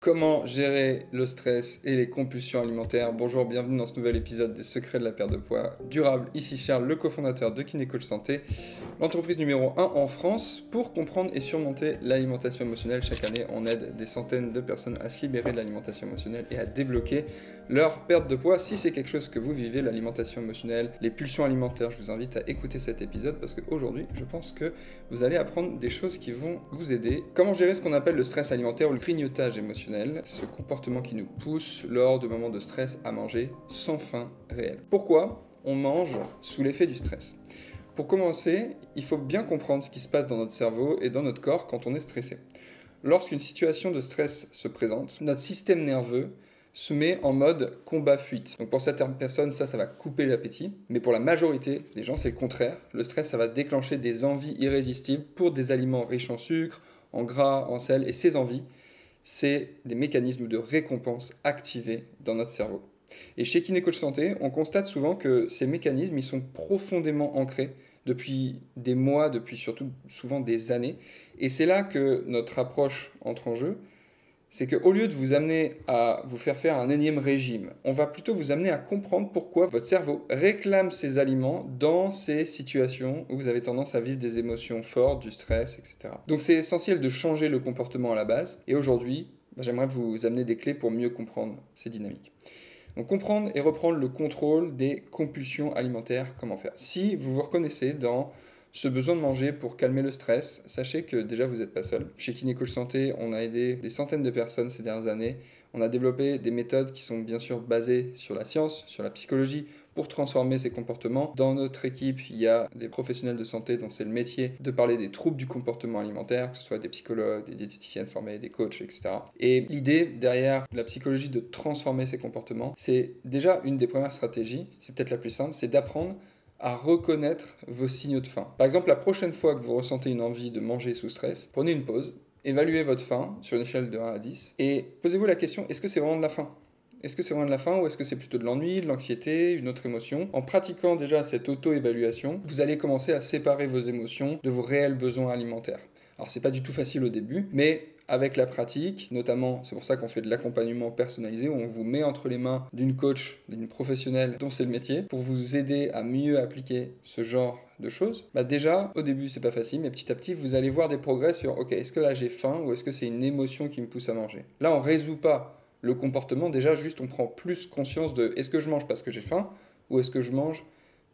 Comment gérer le stress et les compulsions alimentaires? Bonjour, bienvenue dans ce nouvel épisode des secrets de la perte de poids durable. Ici Charles, le cofondateur de Kinecoach Santé, l'entreprise numéro 1 en France pour comprendre et surmonter l'alimentation émotionnelle. Chaque année, on aide des centaines de personnes à se libérer de l'alimentation émotionnelle et à débloquer leur perte de poids. Si c'est quelque chose que vous vivez, l'alimentation émotionnelle, les pulsions alimentaires, je vous invite à écouter cet épisode parce qu'aujourd'hui, je pense que vous allez apprendre des choses qui vont vous aider. Comment gérer ce qu'on appelle le stress alimentaire ou le grignotage émotionnel? Ce comportement qui nous pousse lors de moments de stress à manger sans fin réelle. Pourquoi on mange sous l'effet du stress? Pour commencer, il faut bien comprendre ce qui se passe dans notre cerveau et dans notre corps quand on est stressé. Lorsqu'une situation de stress se présente, notre système nerveux se met en mode combat-fuite. Donc pour certaines personnes, ça va couper l'appétit, mais pour la majorité des gens, c'est le contraire. Le stress, ça va déclencher des envies irrésistibles pour des aliments riches en sucre, en gras, en sel, et ces envies, c'est des mécanismes de récompense activés dans notre cerveau. Et chez Kinecoach Santé, on constate souvent que ces mécanismes, ils sont profondément ancrés depuis des mois, depuis surtout souvent des années. Et c'est là que notre approche entre en jeu. C'est qu'au lieu de vous amener à vous faire un énième régime, on va plutôt vous amener à comprendre pourquoi votre cerveau réclame ces aliments dans ces situations où vous avez tendance à vivre des émotions fortes, du stress, etc. Donc c'est essentiel de changer le comportement à la base. Et aujourd'hui, j'aimerais vous amener des clés pour mieux comprendre ces dynamiques. Donc comprendre et reprendre le contrôle des compulsions alimentaires, comment faire. Si vous vous reconnaissez dans ce besoin de manger pour calmer le stress, sachez que déjà vous n'êtes pas seul. Chez Kinecoach Santé, on a aidé des centaines de personnes ces dernières années. On a développé des méthodes qui sont bien sûr basées sur la science, sur la psychologie, pour transformer ces comportements. Dans notre équipe, il y a des professionnels de santé dont c'est le métier de parler des troubles du comportement alimentaire, que ce soit des psychologues, des diététiciennes formées, des coachs, etc. Et l'idée derrière la psychologie de transformer ces comportements, c'est déjà une des premières stratégies, c'est peut-être la plus simple, c'est d'apprendre à reconnaître vos signaux de faim. Par exemple, la prochaine fois que vous ressentez une envie de manger sous stress, prenez une pause, évaluez votre faim sur une échelle de 1 à 10 et posez-vous la question, est-ce que c'est vraiment de la faim ? Est-ce que c'est vraiment de la faim ou est-ce que c'est plutôt de l'ennui, de l'anxiété, une autre émotion? En pratiquant déjà cette auto-évaluation, vous allez commencer à séparer vos émotions de vos réels besoins alimentaires. Alors c'est pas du tout facile au début, mais avec la pratique, notamment, c'est pour ça qu'on fait de l'accompagnement personnalisé, où on vous met entre les mains d'une coach, d'une professionnelle dont c'est le métier, pour vous aider à mieux appliquer ce genre de choses. Déjà, au début, c'est pas facile, mais petit à petit, vous allez voir des progrès sur, ok, est-ce que là j'ai faim ou est-ce que c'est une émotion qui me pousse à manger? Là, on résout pas le comportement, déjà, juste on prend plus conscience de, est-ce que je mange parce que j'ai faim ou est-ce que je mange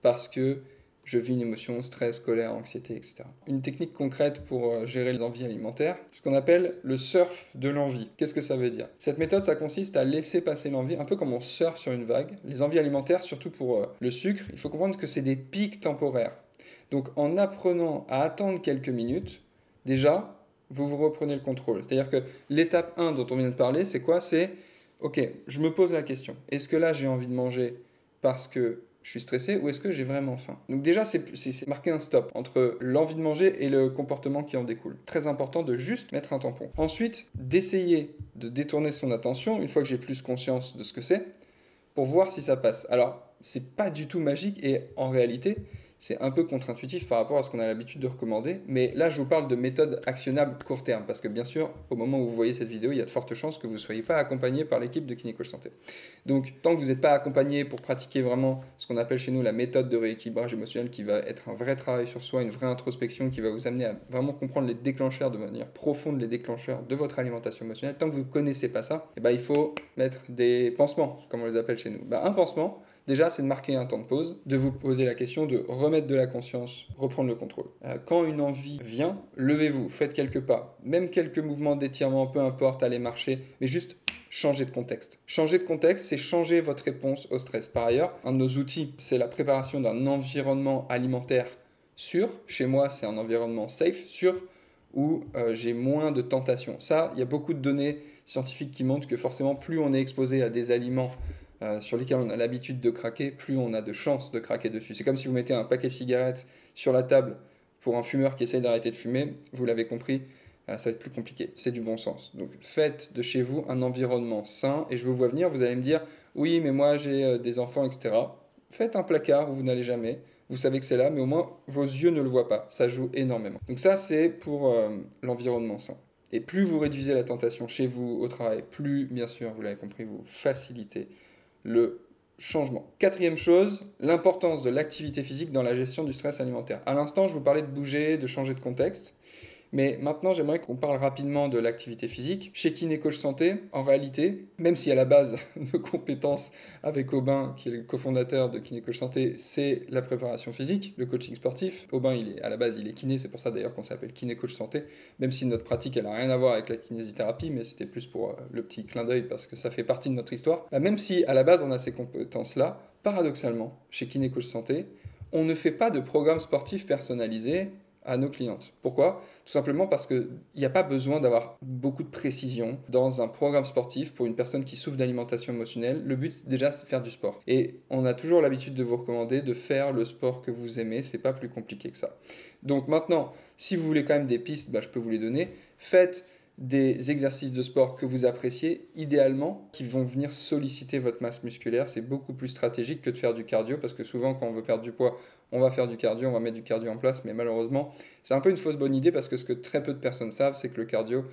parce que je vis une émotion, stress, colère, anxiété, etc. Une technique concrète pour gérer les envies alimentaires, ce qu'on appelle le surf de l'envie. Qu'est-ce que ça veut dire? Cette méthode, ça consiste à laisser passer l'envie, un peu comme on surfe sur une vague. Les envies alimentaires, surtout pour le sucre, il faut comprendre que c'est des pics temporaires. Donc en apprenant à attendre quelques minutes, déjà, vous reprenez le contrôle. C'est-à-dire que l'étape 1 dont on vient de parler, c'est quoi? C'est, ok, je me pose la question, est-ce que là j'ai envie de manger parce que je suis stressé ou est-ce que j'ai vraiment faim? Donc déjà, c'est marquer un stop entre l'envie de manger et le comportement qui en découle. Très important de juste mettre un tampon. Ensuite, d'essayer de détourner son attention, une fois que j'ai plus conscience de ce que c'est, pour voir si ça passe. Alors, c'est pas du tout magique et en réalité, c'est un peu contre-intuitif par rapport à ce qu'on a l'habitude de recommander. Mais là, je vous parle de méthodes actionnables court terme. Parce que bien sûr, au moment où vous voyez cette vidéo, il y a de fortes chances que vous ne soyez pas accompagné par l'équipe de Kinecoach Santé. Donc, tant que vous n'êtes pas accompagné pour pratiquer vraiment ce qu'on appelle chez nous la méthode de rééquilibrage émotionnel, qui va être un vrai travail sur soi, une vraie introspection, qui va vous amener à vraiment comprendre les déclencheurs de manière profonde, les déclencheurs de votre alimentation émotionnelle, tant que vous ne connaissez pas ça, il faut mettre des pansements, comme on les appelle chez nous. Un pansement, déjà, c'est de marquer un temps de pause, de vous poser la question, de remettre de la conscience, reprendre le contrôle. Quand une envie vient, levez-vous, faites quelques pas, même quelques mouvements d'étirement, peu importe, allez marcher, mais juste changer de contexte. Changer de contexte, c'est changer votre réponse au stress. Par ailleurs, un de nos outils, c'est la préparation d'un environnement alimentaire sûr. Chez moi, c'est un environnement safe, sûr, où j'ai moins de tentations. Ça, il y a beaucoup de données scientifiques qui montrent que forcément, plus on est exposé à des aliments sur lesquels on a l'habitude de craquer, plus on a de chances de craquer dessus. C'est comme si vous mettez un paquet de cigarettes sur la table pour un fumeur qui essaye d'arrêter de fumer, vous l'avez compris, ça va être plus compliqué, c'est du bon sens. Donc faites de chez vous un environnement sain, et je vous vois venir, vous allez me dire, oui mais moi j'ai des enfants, etc. Faites un placard où vous n'allez jamais, vous savez que c'est là, mais au moins vos yeux ne le voient pas, ça joue énormément. Donc ça c'est pour l'environnement sain. Et plus vous réduisez la tentation chez vous, au travail, plus, bien sûr, vous l'avez compris, vous facilitez le changement. Quatrième chose, l'importance de l'activité physique dans la gestion du stress alimentaire. À l'instant, je vous parlais de bouger, de changer de contexte. Mais maintenant, j'aimerais qu'on parle rapidement de l'activité physique. Chez Kiné Coach Santé, en réalité, même si à la base, nos compétences avec Aubin, qui est le cofondateur de Kiné Coach Santé, c'est la préparation physique, le coaching sportif. Aubin, à la base, il est kiné, c'est pour ça d'ailleurs qu'on s'appelle Kiné Coach Santé, même si notre pratique, elle n'a rien à voir avec la kinésithérapie, mais c'était plus pour le petit clin d'œil parce que ça fait partie de notre histoire. Même si à la base, on a ces compétences-là, paradoxalement, chez Kiné Coach Santé, on ne fait pas de programme sportif personnalisé à nos clientes. Pourquoi? Tout simplement parce qu'il n'y a pas besoin d'avoir beaucoup de précision dans un programme sportif pour une personne qui souffre d'alimentation émotionnelle. Le but, déjà, c'est de faire du sport. Et on a toujours l'habitude de vous recommander de faire le sport que vous aimez. C'est pas plus compliqué que ça. Donc maintenant, si vous voulez quand même des pistes, je peux vous les donner. Faites des exercices de sport que vous appréciez, idéalement, qui vont venir solliciter votre masse musculaire. C'est beaucoup plus stratégique que de faire du cardio, parce que souvent, quand on veut perdre du poids, on va faire du cardio, on va mettre du cardio en place, mais malheureusement, c'est un peu une fausse bonne idée, parce que ce que très peu de personnes savent, c'est que le cardio,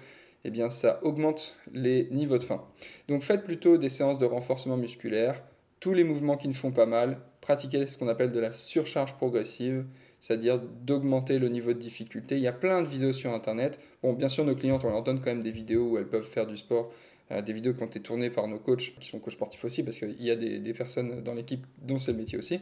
eh bien, ça augmente les niveaux de faim. Donc faites plutôt des séances de renforcement musculaire, tous les mouvements qui ne font pas mal, pratiquez ce qu'on appelle de la surcharge progressive, c'est-à-dire d'augmenter le niveau de difficulté. Il y a plein de vidéos sur Internet. Bon, bien sûr, nos clientes, on leur donne quand même des vidéos où elles peuvent faire du sport, des vidéos qui ont été tournées par nos coachs, qui sont coachs sportifs aussi, parce qu'il y a des personnes dans l'équipe dont c'est le métier aussi.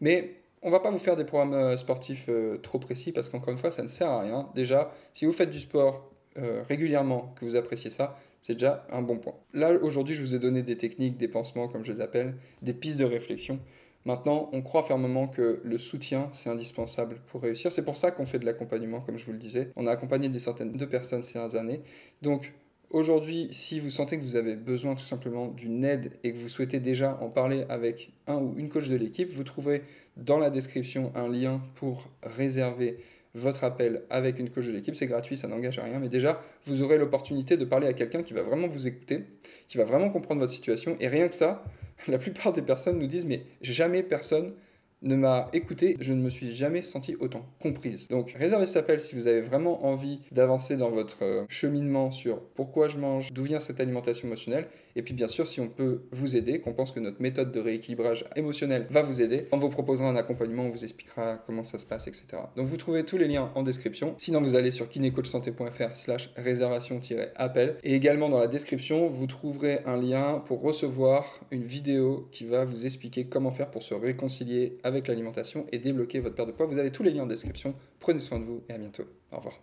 Mais on va pas vous faire des programmes sportifs trop précis, parce qu'encore une fois, ça ne sert à rien. Déjà, si vous faites du sport régulièrement, que vous appréciez ça, c'est déjà un bon point. Là, aujourd'hui, je vous ai donné des techniques, des pansements, comme je les appelle, des pistes de réflexion. Maintenant, on croit fermement que le soutien, c'est indispensable pour réussir. C'est pour ça qu'on fait de l'accompagnement, comme je vous le disais. On a accompagné des centaines de personnes ces dernières années. Donc, aujourd'hui, si vous sentez que vous avez besoin tout simplement d'une aide et que vous souhaitez déjà en parler avec un ou une coach de l'équipe, vous trouverez dans la description un lien pour réserver votre appel avec une coach de l'équipe. C'est gratuit, ça n'engage à rien, mais déjà, vous aurez l'opportunité de parler à quelqu'un qui va vraiment vous écouter, qui va vraiment comprendre votre situation, et rien que ça, la plupart des personnes nous disent mais jamais personne ne m'a écouté, je ne me suis jamais senti autant comprise. Donc réservez cet appel si vous avez vraiment envie d'avancer dans votre cheminement sur pourquoi je mange, d'où vient cette alimentation émotionnelle, et puis bien sûr si on peut vous aider, qu'on pense que notre méthode de rééquilibrage émotionnel va vous aider, on vous proposera un accompagnement, on vous expliquera comment ça se passe, etc. Donc vous trouvez tous les liens en description, sinon vous allez sur kinecoachsanté.fr/réservation-appel, et également dans la description vous trouverez un lien pour recevoir une vidéo qui va vous expliquer comment faire pour se réconcilier avec l'alimentation et débloquer votre perte de poids. Vous avez tous les liens en description. Prenez soin de vous et à bientôt. Au revoir.